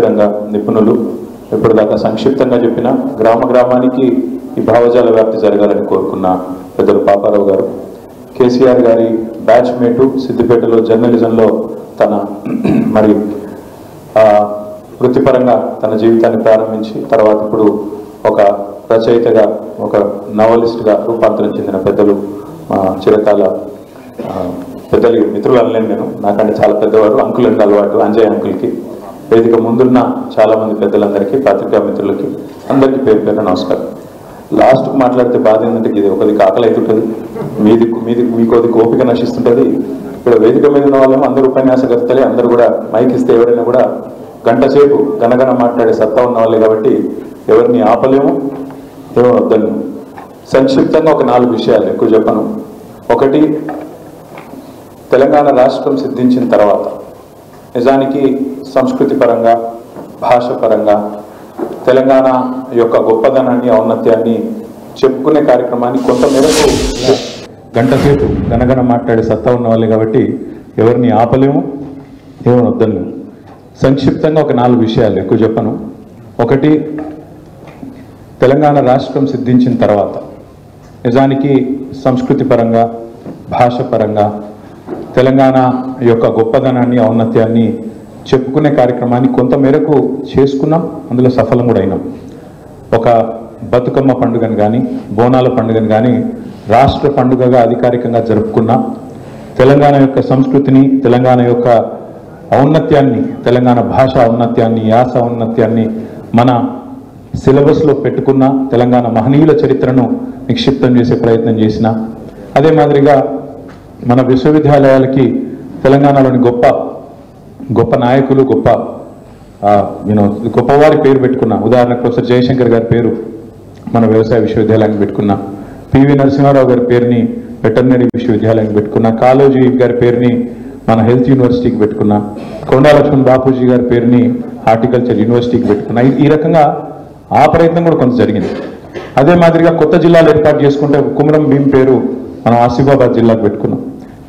రంగా నిపుణులు ఇప్పటిదాకా సంక్షిప్తంగా చెప్పిన గ్రామానికి ఈ భావజాల వ్యాప్తి జరగాలని కోరుకున్న పెద్దలు పాపారావు గారు, కేసీఆర్ గారి బ్యాచ్ మేటు సిద్దిపేటలో జర్నలిజంలో తన మరి వృత్తిపరంగా తన జీవితాన్ని ప్రారంభించి తర్వాత ఇప్పుడు ఒక రచయితగా ఒక నవలిస్ట్గా రూపాంతరం చెందిన పెద్దలు చిరకాల పెద్దలు మిత్రులు అనలేను నేను, నాకంటే చాలా పెద్దవారు, అంకుల్ అంటే అలవాటు అంజయ్ అంకుల్కి, వేదిక ముందున్న చాలా మంది పెద్దలందరికీ, పత్రికా మిత్రులకి అందరికీ పేరు పేరు నమస్కారం. లాస్ట్ మాట్లాడితే బాధ ఏంటంటే ఇది ఒకది ఆకలి అవుతుంటుంది, మీకోది ఓపిక నశిస్తుంటుంది. ఇక్కడ వేదిక మీద ఉన్న వాళ్ళేమో అందరూ ఉపన్యాసకర్తలే, అందరూ కూడా మైక్ ఇస్తే ఎవరైనా కూడా గంట సేపు గనగన మాట్లాడే సత్తా ఉన్న వాళ్ళే కాబట్టి ఎవరిని ఆపలేము, ఏమో వద్దను. సంక్షిప్తంగా ఒక 4 విషయాలు, ఎక్కువ చెప్పను. ఒకటి, తెలంగాణ రాష్ట్రం సిద్ధించిన తర్వాత నిజానికి సంస్కృతి పరంగా భాష పరంగా తెలంగాణ యొక్క గొప్పదనాన్ని ఔన్నత్యాన్ని చెప్పుకునే కార్యక్రమాన్ని కొంతమేరకు గంట సేపు గనగన మాట్లాడే సత్తా ఉన్న వాళ్ళే కాబట్టి ఎవరిని ఆపలేము, ఏమో వద్దను. సంక్షిప్తంగా ఒక 4 విషయాలు, ఎక్కువ చెప్పను. ఒకటి, తెలంగాణ రాష్ట్రం సిద్ధించిన తర్వాత నిజానికి సంస్కృతి పరంగా భాష పరంగా తెలంగాణ యొక్క గొప్పదనాన్ని ఔన్నత్యాన్ని చెప్పుకునే కార్యక్రమాన్ని కొంతమేరకు చేసుకున్నాం, అందులో సఫలం కూడా అయినాం. ఒక బతుకమ్మ పండుగను కానీ బోనాల పండుగను కానీ రాష్ట్ర పండుగగా అధికారికంగా జరుపుకున్నాం. తెలంగాణ యొక్క సంస్కృతిని, తెలంగాణ యొక్క ఔన్నత్యాన్ని, తెలంగాణ భాష ఔన్నత్యాన్ని, యాస ఔన్నత్యాన్ని మన సిలబస్లో పెట్టుకున్న, తెలంగాణ మహనీయుల చరిత్రను నిక్షిప్తం చేసే ప్రయత్నం చేసిన, అదే మాదిరిగా మన విశ్వవిద్యాలయాలకి తెలంగాణలోని గొప్ప నాయకులు, గొప్పవారి పేరు పెట్టుకున్న, ఉదాహరణకు ప్రొఫెసర్ జయశంకర్ గారి పేరు మన వ్యవసాయ విశ్వవిద్యాలయానికి పెట్టుకున్న, పివి నరసింహారావు గారి పేరుని వెటర్నరీ విశ్వవిద్యాలయానికి పెట్టుకున్న, కాళోజీ గారి పేరుని మన హెల్త్ యూనివర్సిటీకి పెట్టుకున్న, కొండా లక్ష్మణ్ బాపూజీ గారి పేరుని హార్టికల్చర్ యూనివర్సిటీకి పెట్టుకున్న. ఈ రకంగా ఆ ప్రయత్నం కూడా కొంత జరిగింది. అదే మాదిరిగా కొత్త జిల్లాలు ఏర్పాటు చేసుకుంటే కుమరం భీం పేరు మనం ఆసిఫాబాద్ జిల్లాకు పెట్టుకున్నాం,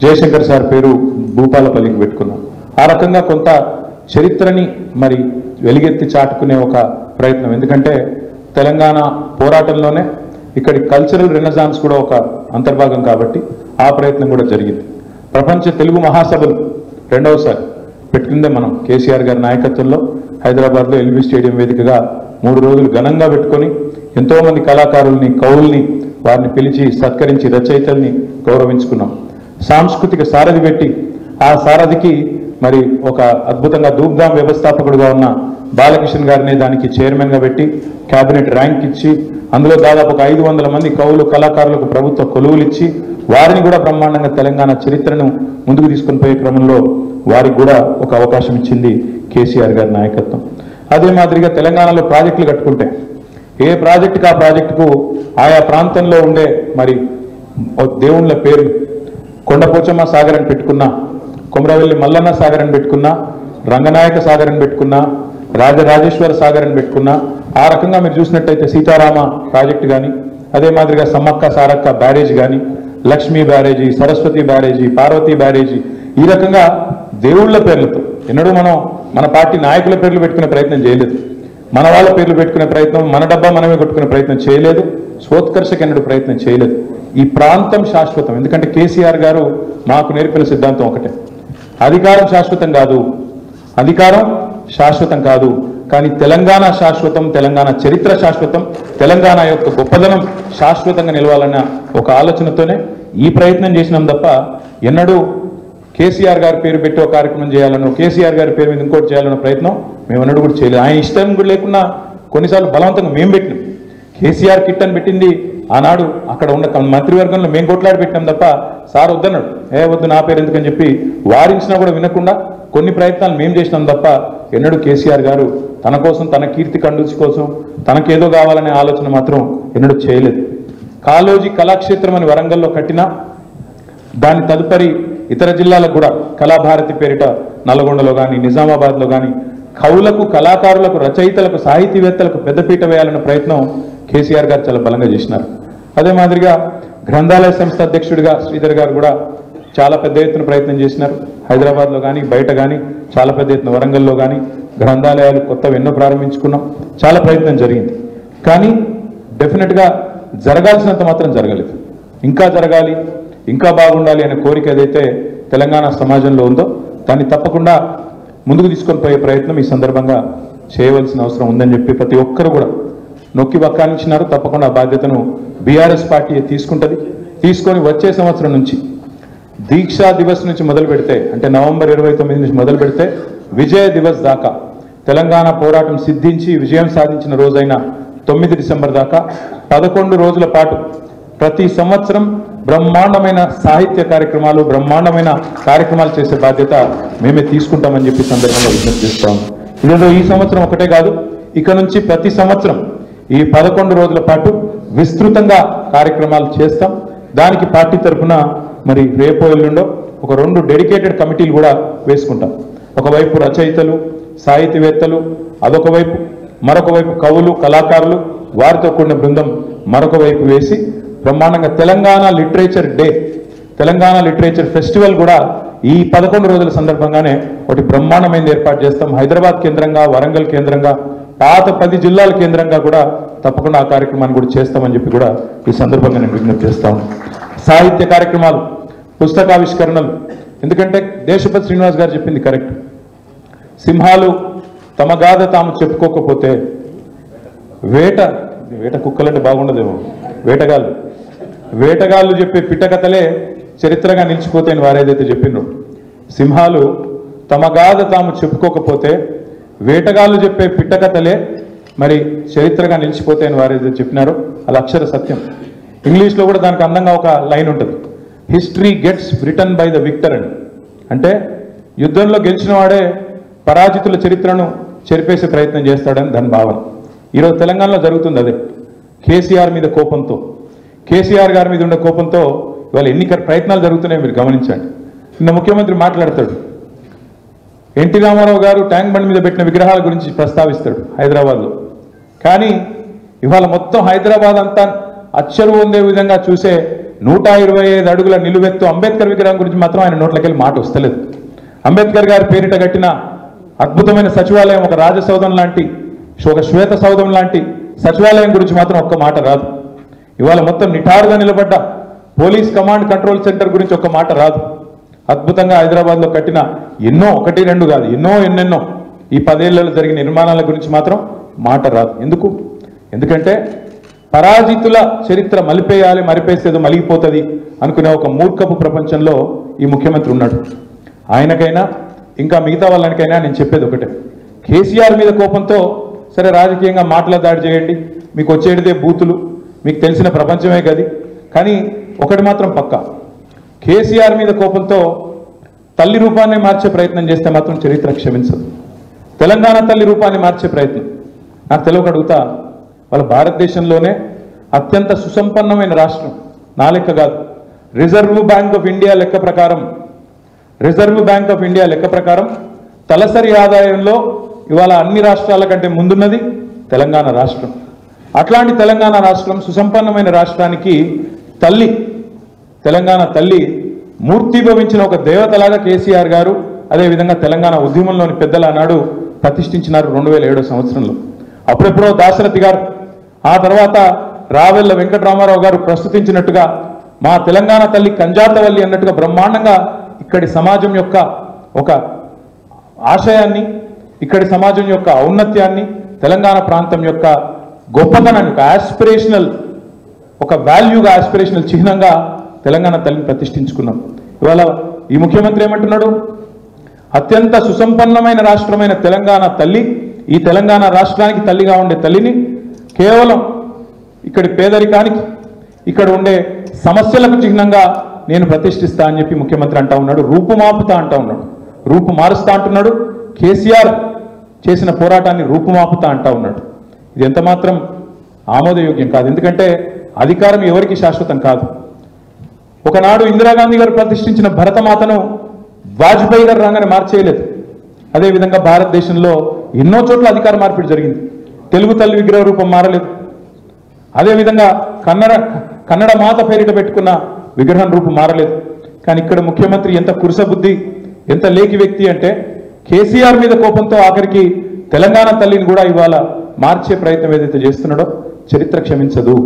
జయశంకర్ సార్ పేరు భూపాలపల్లికి పెట్టుకున్నాం. ఆ రకంగా కొంత చరిత్రని మరి వెలుగెత్తి చాటుకునే ఒక ప్రయత్నం. ఎందుకంటే తెలంగాణ పోరాటంలోనే ఇక్కడి కల్చరల్ రెనెసాన్స్ కూడా ఒక అంతర్భాగం కాబట్టి ఆ ప్రయత్నం కూడా జరిగింది. ప్రపంచ తెలుగు మహాసభలు 2వసారి పెట్టుకుందే మనం కేసీఆర్ గారి నాయకత్వంలో హైదరాబాద్లో ఎల్బీ స్టేడియం వేదికగా 3 రోజులు ఘనంగా పెట్టుకొని ఎంతోమంది కళాకారుల్ని, కవుల్ని వారిని పిలిచి సత్కరించి రచయితల్ని గౌరవించుకున్నాం. సాంస్కృతిక సారథి పెట్టి ఆ సారథికి మరి ఒక అద్భుతంగా ధూమ్ధామ్ వ్యవస్థాపకుడుగా ఉన్న బాలకిషన్ గారిని దానికి చైర్మన్గా పెట్టి క్యాబినెట్ ర్యాంక్ ఇచ్చి అందులో దాదాపు ఒక 500 మంది కవులు, కళాకారులకు ప్రభుత్వ కొలువులు ఇచ్చి వారిని కూడా బ్రహ్మాండంగా తెలంగాణ చరిత్రను ముందుకు తీసుకొని పోయే క్రమంలో వారికి కూడా ఒక అవకాశం ఇచ్చింది కేసీఆర్ గారి నాయకత్వం. అదే మాదిరిగా తెలంగాణలో ప్రాజెక్టులు కట్టుకుంటే ఏ ప్రాజెక్టుకు ఆ ప్రాజెక్టుకు ఆయా ప్రాంతంలో ఉండే మరి దేవుళ్ళ పేరు, కొండపోచమ్మ సాగర్ అని పెట్టుకున్నా, కొమరవెల్లి మల్లన్న సాగర్ అని పెట్టుకున్నా, రంగనాయక సాగర్ అని పెట్టుకున్నా, రాజరాజేశ్వర సాగర్ అని పెట్టుకున్నా. ఆ రకంగా మీరు చూసినట్టయితే సీతారామ ప్రాజెక్టు కానీ, అదే మాదిరిగా సమ్మక్క సారక్క బ్యారేజ్ కానీ, లక్ష్మీ బ్యారేజీ, సరస్వతి బ్యారేజీ, పార్వతీ బ్యారేజీ, ఈ రకంగా దేవుళ్ళ పేర్లతో ఎన్నడూ మనం మన పార్టీ నాయకుల పేర్లు పెట్టుకునే ప్రయత్నం చేయలేదు, మన వాళ్ళ పేర్లు పెట్టుకునే ప్రయత్నం, మన డబ్బా మనమే కొట్టుకునే ప్రయత్నం చేయలేదు, స్వోత్కర్షకు ఎన్నడూ ప్రయత్నం చేయలేదు. ఈ ప్రాంతం శాశ్వతం. ఎందుకంటే కేసీఆర్ గారు మాకు నేర్పిన సిద్ధాంతం ఒకటే, అధికారం శాశ్వతం కాదు, కానీ తెలంగాణ శాశ్వతం, తెలంగాణ చరిత్ర శాశ్వతం, తెలంగాణ యొక్క గొప్పదనం శాశ్వతంగా నిలవాలన్న ఒక ఆలోచనతోనే ఈ ప్రయత్నం చేసినాం తప్ప ఎన్నడూ కేసీఆర్ గారి పేరు పెట్టి ఒక కార్యక్రమం చేయాలనో, కేసీఆర్ గారి పేరు మీద ఇంకోటి చేయాలన్న ప్రయత్నం మేము ఎన్నడూ కూడా చేయలేదు. ఆయన ఇష్టం కూడా లేకున్నా కొన్నిసార్లు బలవంతంగా మేము పెట్టినాం. కేసీఆర్ కిట్ అని పెట్టింది ఆనాడు అక్కడ ఉన్న మంత్రివర్గంలో మేము కొట్లాడి పెట్టినాం తప్ప సార్ వద్దన్నాడు, వద్దు నా పేరు ఎందుకని చెప్పి వారించినా కూడా వినకుండా కొన్ని ప్రయత్నాలు మేము చేసినాం తప్ప ఎన్నడూ కేసీఆర్ గారు తన కోసం, తన కీర్తి కండుచి కోసం, తనకేదో కావాలనే ఆలోచన మాత్రం ఎన్నడూ చేయలేదు. కాళోజీ కళాక్షేత్రం అని వరంగల్లో కట్టినా దాని తదుపరి ఇతర జిల్లాలకు కూడా కళాభారతి పేరిట నల్గొండలో కానీ నిజామాబాద్లో కానీ కవులకు, కళాకారులకు, రచయితలకు, సాహితీవేత్తలకు పెద్దపీట వేయాలన్న ప్రయత్నం కేసీఆర్ గారు చాలా బలంగా చేసినారు. అదే మాదిరిగా గ్రంథాలయ సంస్థ అధ్యక్షుడిగా శ్రీధర్ గారు కూడా చాలా పెద్ద ఎత్తున ప్రయత్నం చేసినారు. హైదరాబాద్లో కానీ బయట కానీ చాలా పెద్ద ఎత్తున వరంగల్లో కానీ గ్రంథాలయాలు కొత్తవి ఎన్నో ప్రారంభించుకున్నాం, చాలా ప్రయత్నం జరిగింది. కానీ డెఫినెట్గా జరగాల్సినంత మాత్రం జరగలేదు. ఇంకా జరగాలి, ఇంకా బాగుండాలి అనే కోరిక ఏదైతే తెలంగాణ సమాజంలో ఉందో దాన్ని తప్పకుండా ముందుకు తీసుకొని పోయే ప్రయత్నం ఈ సందర్భంగా చేయవలసిన అవసరం ఉందని చెప్పి ప్రతి ఒక్కరు కూడా నొక్కి వక్కానించినారు. తప్పకుండా ఆ బాధ్యతను బీఆర్ఎస్ పార్టీ తీసుకుంటుంది. తీసుకొని వచ్చే సంవత్సరం నుంచి దీక్షా దివస్ నుంచి మొదలు పెడితే, అంటే నవంబర్ 29 నుంచి మొదలు పెడితే విజయ దివస్ దాకా, తెలంగాణ పోరాటం సిద్ధించి విజయం సాధించిన రోజైన 9 డిసెంబర్ దాకా 11 రోజుల పాటు ప్రతి సంవత్సరం బ్రహ్మాండమైన సాహిత్య కార్యక్రమాలు, బ్రహ్మాండమైన కార్యక్రమాలు చేసే బాధ్యత మేమే తీసుకుంటామని చెప్పి సందర్భంగా విజ్ఞప్తి చేస్తాం. ఇదేదో ఈ సంవత్సరం ఒకటే కాదు, ఇక నుంచి ప్రతి సంవత్సరం ఈ 11 రోజుల పాటు విస్తృతంగా కార్యక్రమాలు చేస్తాం. దానికి పార్టీ తరఫున మరి రేపో ఎల్లుండో ఒక 2 డెడికేటెడ్ కమిటీలు కూడా వేసుకుంటాం. ఒకవైపు రచయితలు, సాహితీవేత్తలు, అదొక వైపు, మరొక వైపు కవులు, కళాకారులు, వారితో కూడిన బృందం మరొక వైపు వేసి బ్రహ్మాండంగా Telangana literature day, Telangana literature festival కూడా ఈ 11 రోజుల సందర్భంగానే ఒకటి బ్రహ్మాండమైనది ఏర్పాటు చేస్తాం. హైదరాబాద్ కేంద్రంగా, వరంగల్ కేంద్రంగా, పాత 10 జిల్లాల కేంద్రంగా కూడా తప్పకుండా ఆ కార్యక్రమాన్ని కూడా చేస్తామని చెప్పి కూడా ఈ సందర్భంగా నేను విజ్ఞప్తి చేస్తాను. సాహిత్య కార్యక్రమాలు, పుస్తకావిష్కరణలు, ఎందుకంటే దేశపతి శ్రీనివాస్ గారు చెప్పింది కరెక్ట్. సింహాలు తమ గాథ తాము చెప్పుకోకపోతే వేట కుక్కలంటే బాగుండదేమో, వేటగాళ్ళు చెప్పే పిట్టకథలే చరిత్రగా నిలిచిపోతాయని వారేదైతే చెప్పినారు. సింహాలు తమ గాథ తాము చెప్పుకోకపోతే వేటగాళ్ళు చెప్పే పిట్టకథలే మరి చరిత్రగా నిలిచిపోతాయని వారేదైతే చెప్పినారో అది అక్షర సత్యం. ఇంగ్లీష్లో కూడా దానికి అందంగా ఒక లైన్ ఉంటుంది, history gets written by the victor అని. అంటే యుద్ధంలో గెలిచిన వాడే పరాజితుల చరిత్రను చెరిపేసే ప్రయత్నం చేస్తాడని దాని భావన. ఈరోజు తెలంగాణలో జరుగుతుంది అదే. కేసీఆర్ మీద కోపంతో, కేసీఆర్ గారి మీద ఉండే కోపంతో ఇవాళ ఎన్ని ప్రయత్నాలు జరుగుతున్నాయో మీరు గమనించండి. నిన్న ముఖ్యమంత్రి మాట్లాడతాడు, ఎన్టీ రామారావు గారు ట్యాంక్ బండ్ మీద పెట్టిన విగ్రహాల గురించి ప్రస్తావిస్తాడు హైదరాబాద్లో. కానీ ఇవాళ మొత్తం హైదరాబాద్ అంతా అచ్చరు పొందే విధంగా చూసే 125 అడుగుల నిలువెత్తు అంబేద్కర్ విగ్రహం గురించి మాత్రం ఆయన నోట్లకెళ్ళి మాట వస్తలేదు. అంబేద్కర్ గారి పేరిట కట్టిన అద్భుతమైన సచివాలయం, ఒక రాజసౌధం లాంటి, ఒక శ్వేత సౌధం లాంటి సచివాలయం గురించి మాత్రం ఒక్క మాట రాదు. ఇవాళ మొత్తం నిటారుగా నిలబడ్డ పోలీస్ కమాండ్ కంట్రోల్ సెంటర్ గురించి ఒక్క మాట రాదు. అద్భుతంగా హైదరాబాద్లో కట్టిన ఎన్నో, 1, 2 కాదు, ఎన్నెన్నో ఈ 10 ఏళ్లలో జరిగిన నిర్మాణాల గురించి మాత్రం మాట రాదు. ఎందుకంటే పరాజితుల చరిత్ర మలిపేయాలి, మరిపేసేదో మలిగిపోతుంది అనుకునే ఒక మూర్ఖపు ప్రపంచంలో ఈ ముఖ్యమంత్రి ఉన్నాడు. ఆయనకైనా ఇంకా మిగతా వాళ్ళనికైనా నేను చెప్పేది ఒకటే, కేసీఆర్ మీద కోపంతో సరే రాజకీయంగా మాటల దాడి చేయండి, మీకు వచ్చేటిదే బూతులు, మీకు తెలిసిన ప్రపంచమే గది. కానీ ఒకటి మాత్రం పక్కా, కేసీఆర్ మీద కోపంతో తల్లి రూపాన్ని మార్చే ప్రయత్నం చేస్తే మాత్రం చరిత్ర క్షమించదు. తెలంగాణ తల్లి రూపాన్ని మార్చే ప్రయత్నం, నాకు తెలియక అడుగుతా, వాళ్ళ భారతదేశంలోనే అత్యంత సుసంపన్నమైన రాష్ట్రం, నా లెక్క కాదు, రిజర్వ్ బ్యాంక్ ఆఫ్ ఇండియా లెక్క ప్రకారం తలసరి ఆదాయంలో ఇవాళ అన్ని రాష్ట్రాల కంటే ముందున్నది తెలంగాణ రాష్ట్రం. అట్లాంటి తెలంగాణ రాష్ట్రం, సుసంపన్నమైన రాష్ట్రానికి తల్లి, తెలంగాణ తల్లి మూర్తిభవించిన ఒక దేవతలాగా కేసీఆర్ గారు, అదేవిధంగా తెలంగాణ ఉద్యమంలోని పెద్దలు ఆనాడు ప్రతిష్ఠించినారు 2007 సంవత్సరంలో. అప్పుడెప్పుడో దాశరథి గారు, ఆ తర్వాత రావెల్ల వెంకటరామారావు గారు ప్రస్తుతించినట్టుగా మా తెలంగాణ తల్లి కంజాతవల్లి అన్నట్టుగా బ్రహ్మాండంగా ఇక్కడి సమాజం యొక్క ఒక ఆశయాన్ని, ఇక్కడి సమాజం యొక్క ఔన్నత్యాన్ని, తెలంగాణ ప్రాంతం యొక్క గొప్పతనాన్ని ఒక ఆస్పిరేషనల్, ఒక వాల్యూగా, ఆస్పిరేషనల్ చిహ్నంగా తెలంగాణ తల్లిని ప్రతిష్ఠించుకున్నాం. ఇవాళ ఈ ముఖ్యమంత్రి ఏమంటున్నాడు, అత్యంత సుసంపన్నమైన రాష్ట్రమైన తెలంగాణ తల్లి, ఈ తెలంగాణ రాష్ట్రానికి తల్లిగా ఉండే తల్లిని కేవలం ఇక్కడి పేదరికానికి, ఇక్కడ ఉండే సమస్యలకు చిహ్నంగా నేను ప్రతిష్ఠిస్తా అని చెప్పి ముఖ్యమంత్రి అంటా ఉన్నాడు. రూపుమాపుతా అంటా ఉన్నాడు, రూపు మారుస్తా అంటున్నాడు. కేసీఆర్ చేసిన పోరాటాన్ని రూపుమాపుతా అంటా ఉన్నాడు. ఇది ఎంత మాత్రం ఆమోదయోగ్యం కాదు. ఎందుకంటే అధికారం ఎవరికి శాశ్వతం కాదు. ఒకనాడు ఇందిరాగాంధీ గారు ప్రతిష్ఠించిన భరతమాతను వాజ్పేయి గారు రాగానే మార్చేయలేదు. అదేవిధంగా భారతదేశంలో ఎన్నో చోట్ల అధికార మార్పిడి జరిగింది. తెలుగు తల్లి విగ్రహ రూపం మారలేదు. అదేవిధంగా కన్నడ మాత పేరిట పెట్టుకున్న విగ్రహం రూపం మారలేదు. కానీ ఇక్కడ ముఖ్యమంత్రి ఎంత కురుసబుద్ధి, ఎంత లేకి వ్యక్తి అంటే కేసీఆర్ మీద కోపంతో ఆఖరికి తెలంగాణ తల్లిని కూడా ఇవాళ మార్చే ప్రయత్నం ఏదైతే చేస్తున్నాడో చరిత్ర క్షమించదు.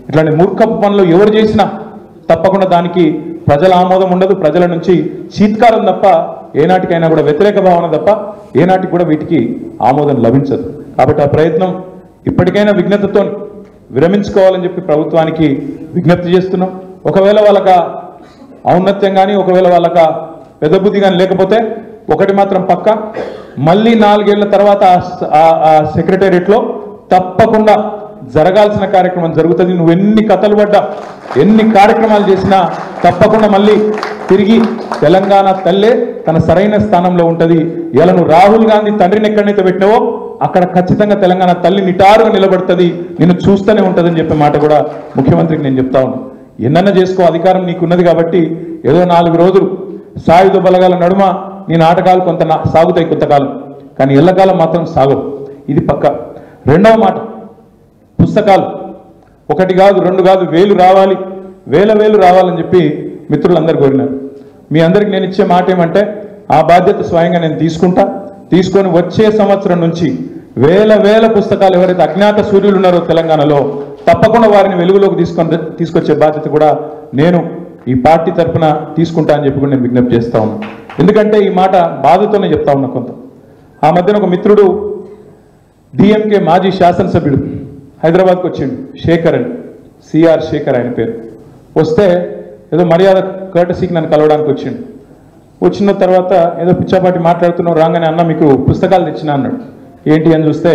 ఇట్లాంటి మూర్ఖపు పనులు ఎవరు చేసినా తప్పకుండా దానికి ప్రజల ఆమోదం ఉండదు, ప్రజల నుంచి చీత్కారం తప్ప ఏనాటికైనా కూడా వ్యతిరేక భావన తప్ప ఏనాటికి కూడా వీటికి ఆమోదం లభించదు. కాబట్టి ఆ ప్రయత్నం ఇప్పటికైనా విఘ్నతతో విరమించుకోవాలని చెప్పి ప్రభుత్వానికి విజ్ఞప్తి చేస్తున్నాం. ఒకవేళ వాళ్ళక ఔన్నత్యం కానీ ఒకవేళ వాళ్ళక పెద్ద బుద్ధి కానీ లేకపోతే ఒకటి మాత్రం పక్క, మళ్ళీ 4 ఏళ్ల తర్వాత ఆ సెక్రటేరియట్లో తప్పకుండా జరగాల్సిన కార్యక్రమం జరుగుతుంది. నువ్వు ఎన్ని కథలు పడ్డా ఎన్ని కార్యక్రమాలు చేసినా తప్పకుండా మళ్ళీ తిరిగి తెలంగాణ తల్లే తన సరైన స్థానంలో ఉంటుంది. ఇలా నువ్వు రాహుల్ గాంధీ తండ్రిని ఎక్కడైతే పెట్టినావో అక్కడ ఖచ్చితంగా తెలంగాణ తల్లి నిటారుగా నిలబడుతుంది, నిన్ను చూస్తూనే ఉంటుందని చెప్పే మాట కూడా ముఖ్యమంత్రికి నేను చెప్తా ఉన్నాను. ఎన్నన్నా చేసుకో, అధికారం నీకున్నది కాబట్టి ఏదో 4 రోజులు సాయుధ బలగాల నడుమ నీ నాటకాలు కొంత సాగుతాయి కొంతకాలం, కానీ ఎల్లకాలం మాత్రం సాగవు. ఇది పక్క. రెండవ మాట, పుస్తకాలు 1 కాదు 2 కాదు వేలు రావాలి, వేలు రావాలని చెప్పి మిత్రులందరూ కోరినారు. మీ అందరికి నేను ఇచ్చే మాట ఏమంటే ఆ బాధ్యత స్వయంగా నేను తీసుకొని వచ్చే సంవత్సరం నుంచి వేల పుస్తకాలు ఎవరైతే అజ్ఞాత సూర్యులు ఉన్నారో తెలంగాణలో తప్పకుండా వారిని వెలుగులోకి తీసుకొచ్చే బాధ్యత కూడా నేను ఈ పార్టీ తరఫున తీసుకుంటా అని చెప్పి కూడా నేను విజ్ఞప్తి చేస్తా ఉన్నాను. ఎందుకంటే ఈ మాట బాధతోనే చెప్తా ఉన్నా. కొంత ఆ మధ్యన ఒక మిత్రుడు డిఎంకే మాజీ శాసనసభ్యుడు హైదరాబాద్కి వచ్చిండు, శేఖర్ అని, సిఆర్ శేఖర్ ఆయన పేరు. వస్తే ఏదో మర్యాద కర్టసీకి నన్ను కలవడానికి వచ్చిండు. వచ్చిన తర్వాత ఏదో పిచ్చాపాటి మాట్లాడుతున్నావు, రాగానే అన్న మీకు పుస్తకాలు తెచ్చినా అన్నాడు. ఏంటి అని చూస్తే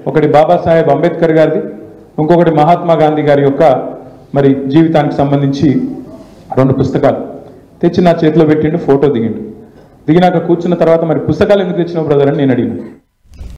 ఒకటి బాబాసాహెబ్ అంబేద్కర్ గారిది, ఇంకొకటి మహాత్మా గాంధీ గారి యొక్క మరి జీవితానికి సంబంధించి 2 పుస్తకాలు తెచ్చి నా చేతిలో పెట్టిండు, ఫోటో దిగిండు. దిగినాక కూర్చున్న తర్వాత మరి పుస్తకాలు ఎందుకు తెచ్చినావు బ్రదర్ అని నేను అడిగిన.